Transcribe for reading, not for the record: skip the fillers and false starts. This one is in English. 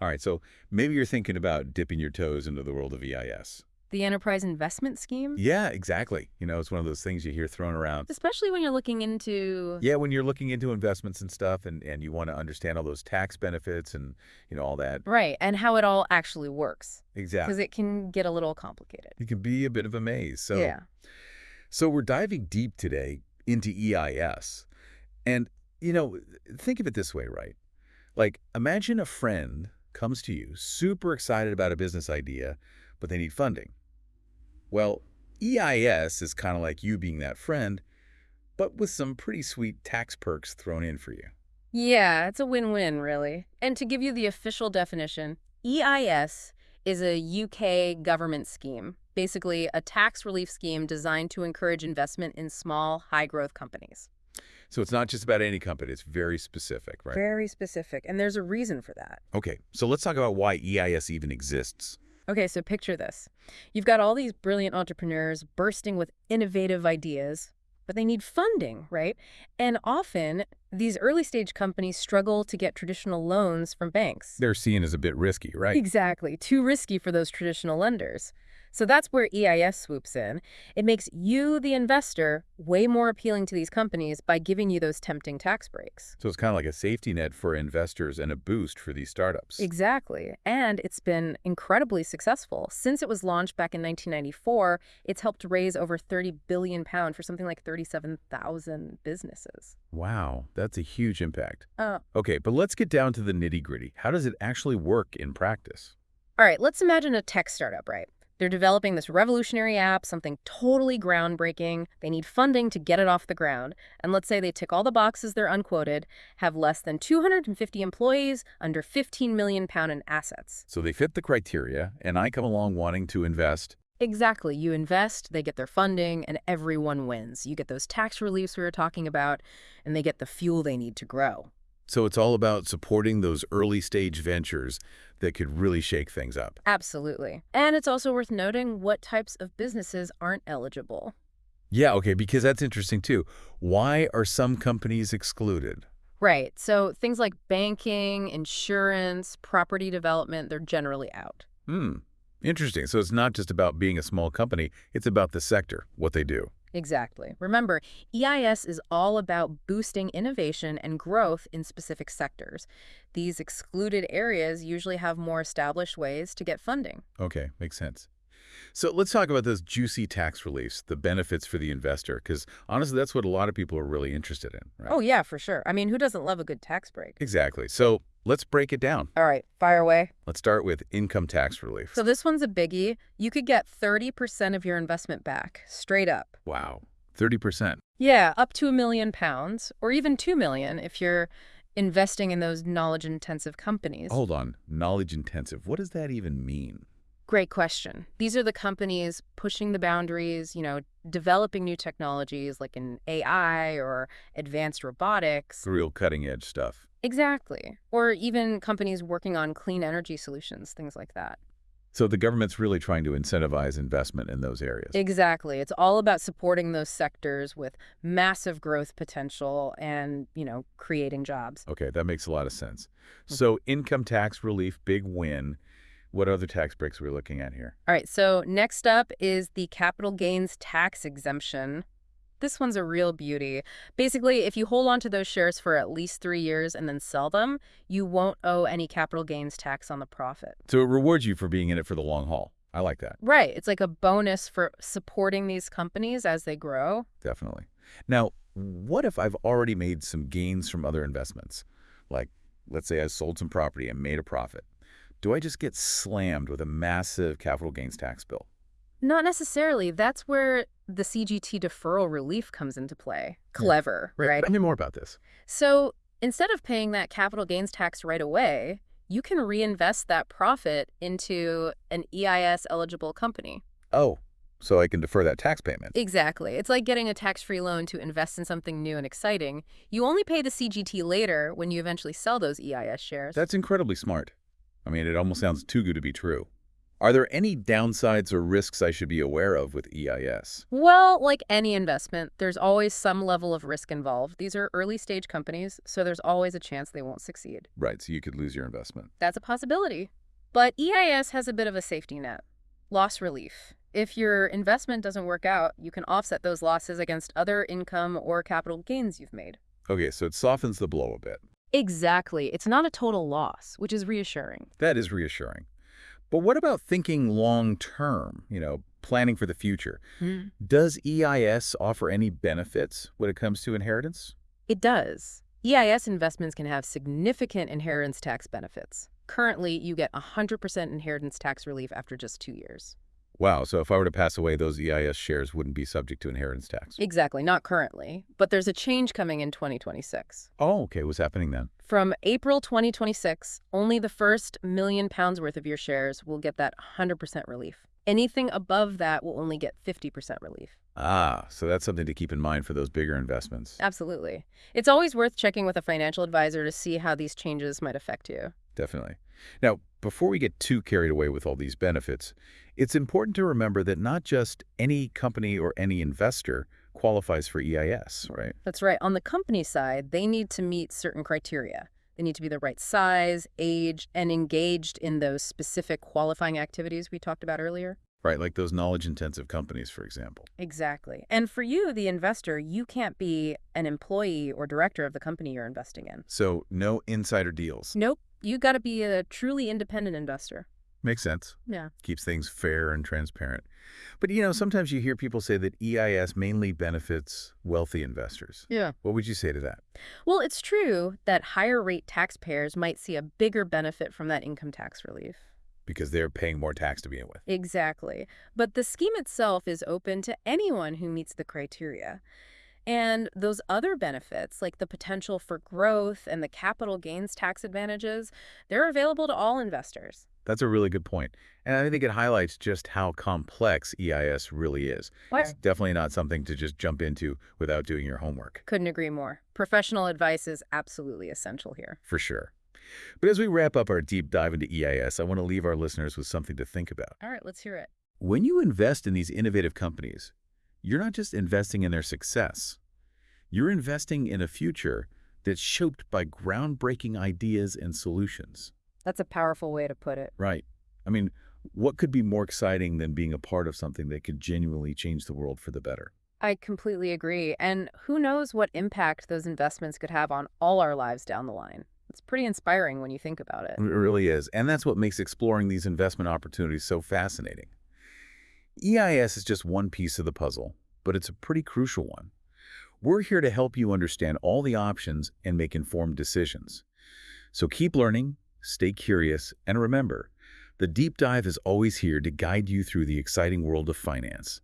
All right, so maybe you're thinking about dipping your toes into the world of EIS. The enterprise investment scheme, Yeah, exactly. It's one of those things you hear thrown around. especially when you're looking into. Yeah, when you're looking into investments and stuff and you want to understand all those tax benefits and, all that. Right, and how it all actually works, because Exactly. it can get a little complicated. It can be a bit of a maze. So, Yeah. so we're diving deep today into EIS. And, you know, think of it this way, right? Like, imagine a friend comes to you super excited about a business idea, but they need funding. Well, EIS is kind of like you being that friend, but with some pretty sweet tax perks thrown in for you. Yeah, it's a win-win, really. And to give you the official definition, EIS is a UK government scheme, basically a tax relief scheme designed to encourage investment in small, high-growth companies. So it's not just about any company, it's very specific, right? Very specific, and there's a reason for that. Okay, so let's talk about why EIS even exists. Okay, so picture this. You've got all these brilliant entrepreneurs bursting with innovative ideas, but they need funding, right? And often, these early stage companies struggle to get traditional loans from banks. They're seen as a bit risky, right? Exactly, too risky for those traditional lenders. So that's where EIS swoops in. It makes you, the investor, way more appealing to these companies by giving you those tempting tax breaks. So it's kind of like a safety net for investors and a boost for these startups. Exactly. And it's been incredibly successful. Since it was launched back in 1994, it's helped raise over £30 billion for something like 37,000 businesses. Wow, that's a huge impact. Uh, Okay, but let's get down to the nitty-gritty. How does it actually work in practice? all right, let's imagine a tech startup, right? They're developing this revolutionary app, something totally groundbreaking. They need funding to get it off the ground. And let's say they tick all the boxes they're unquoted, have less than 250 employees, under £15 million in assets. So they fit the criteria, and I come along wanting to invest. Exactly. You invest, they get their funding, and everyone wins. You get those tax reliefs we were talking about, and they get the fuel they need to grow. So it's all about supporting those early-stage ventures that could really shake things up. Absolutely. And it's also worth noting what types of businesses aren't eligible. Yeah, okay, because that's interesting too. Why are some companies excluded? Right. So things like banking, insurance, property development, they're generally out. Hmm, interesting. So it's not just about being a small company, it's about the sector, what they do. Exactly. Remember, EIS is all about boosting innovation and growth in specific sectors. These excluded areas usually have more established ways to get funding. Okay, makes sense. So let's talk about those juicy tax reliefs, the benefits for the investor, because honestly, that's what a lot of people are really interested in, right? Oh, yeah, for sure. I mean, who doesn't love a good tax break? Exactly. So let's break it down. All right, fire away. Let's start with income tax relief. So this one's a biggie. You could get 30% of your investment back, straight up. Wow, 30%. Yeah, up to £1 million, or even 2 million if you're investing in those knowledge-intensive companies. Hold on, knowledge intensive. What does that even mean? Great question. These are the companies pushing the boundaries, developing new technologies like in AI or advanced robotics. The real cutting edge stuff. Exactly. Or even companies working on clean energy solutions, things like that. So the government's really trying to incentivize investment in those areas. Exactly. It's all about supporting those sectors with massive growth potential and, creating jobs. Okay, that makes a lot of sense. So income tax relief, big win. What other tax breaks are we looking at here? All right, so next up is the capital gains tax exemption. This one's a real beauty. Basically, if you hold on to those shares for at least 3 years and then sell them, you won't owe any capital gains tax on the profit. So it rewards you for being in it for the long haul. I like that. Right. It's like a bonus for supporting these companies as they grow. Definitely. Now, what if I've already made some gains from other investments? Like, let's say I sold some property and made a profit. Do I just get slammed with a massive capital gains tax bill? Not necessarily. That's where the CGT deferral relief comes into play. Clever, right? Tell me more about this. So instead of paying that capital gains tax right away, you can reinvest that profit into an EIS-eligible company. Oh, so I can defer that tax payment. Exactly. It's like getting a tax-free loan to invest in something new and exciting. You only pay the CGT later when you eventually sell those EIS shares. That's incredibly smart. I mean, it almost sounds too good to be true. Are there any downsides or risks I should be aware of with EIS? Well, like any investment, there's always some level of risk involved. These are early stage companies, so there's always a chance they won't succeed. Right, so you could lose your investment. That's a possibility. But EIS has a bit of a safety net. Loss relief. If your investment doesn't work out, you can offset those losses against other income or capital gains you've made. Okay, so it softens the blow a bit. Exactly. It's not a total loss, which is reassuring. That is reassuring. But what about thinking long term, planning for the future? Hmm. Does EIS offer any benefits when it comes to inheritance? It does. EIS investments can have significant inheritance tax benefits. Currently, you get 100% inheritance tax relief after just 2 years. Wow, so if I were to pass away, those EIS shares wouldn't be subject to inheritance tax. Exactly, not currently, but there's a change coming in 2026. Oh, okay, what's happening then? From April 2026, only the first £1 million worth of your shares will get that 100% relief. Anything above that will only get 50% relief. Ah, so that's something to keep in mind for those bigger investments. Absolutely. It's always worth checking with a financial advisor to see how these changes might affect you. Definitely. Now, before we get too carried away with all these benefits, it's important to remember that not just any company or any investor qualifies for EIS, right? That's right. On the company side, they need to meet certain criteria. They need to be the right size, age, and engaged in those specific qualifying activities we talked about earlier. Right, like those knowledge-intensive companies, for example. Exactly. And for you, the investor, you can't be an employee or director of the company you're investing in. So no insider deals. Nope. You got to be a truly independent investor. Makes sense. Yeah. Keeps things fair and transparent. But, sometimes you hear people say that EIS mainly benefits wealthy investors. Yeah. What would you say to that? Well, it's true that higher rate taxpayers might see a bigger benefit from that income tax relief. Because they're paying more tax to begin with. Exactly. But the scheme itself is open to anyone who meets the criteria. And those other benefits, like the potential for growth and the capital gains tax advantages, they're available to all investors. That's a really good point. And I think it highlights just how complex EIS really is. It's definitely not something to just jump into without doing your homework. Couldn't agree more. Professional advice is absolutely essential here. For sure. But as we wrap up our deep dive into EIS, I want to leave our listeners with something to think about. All right, let's hear it. When you invest in these innovative companies, you're not just investing in their success. You're investing in a future that's shaped by groundbreaking ideas and solutions. That's a powerful way to put it. Right. I mean, what could be more exciting than being a part of something that could genuinely change the world for the better? I completely agree. And who knows what impact those investments could have on all our lives down the line. It's pretty inspiring when you think about it. It really is. And that's what makes exploring these investment opportunities so fascinating. EIS is just one piece of the puzzle, but it's a pretty crucial one. We're here to help you understand all the options and make informed decisions. So keep learning, stay curious, and remember, the deep dive is always here to guide you through the exciting world of finance.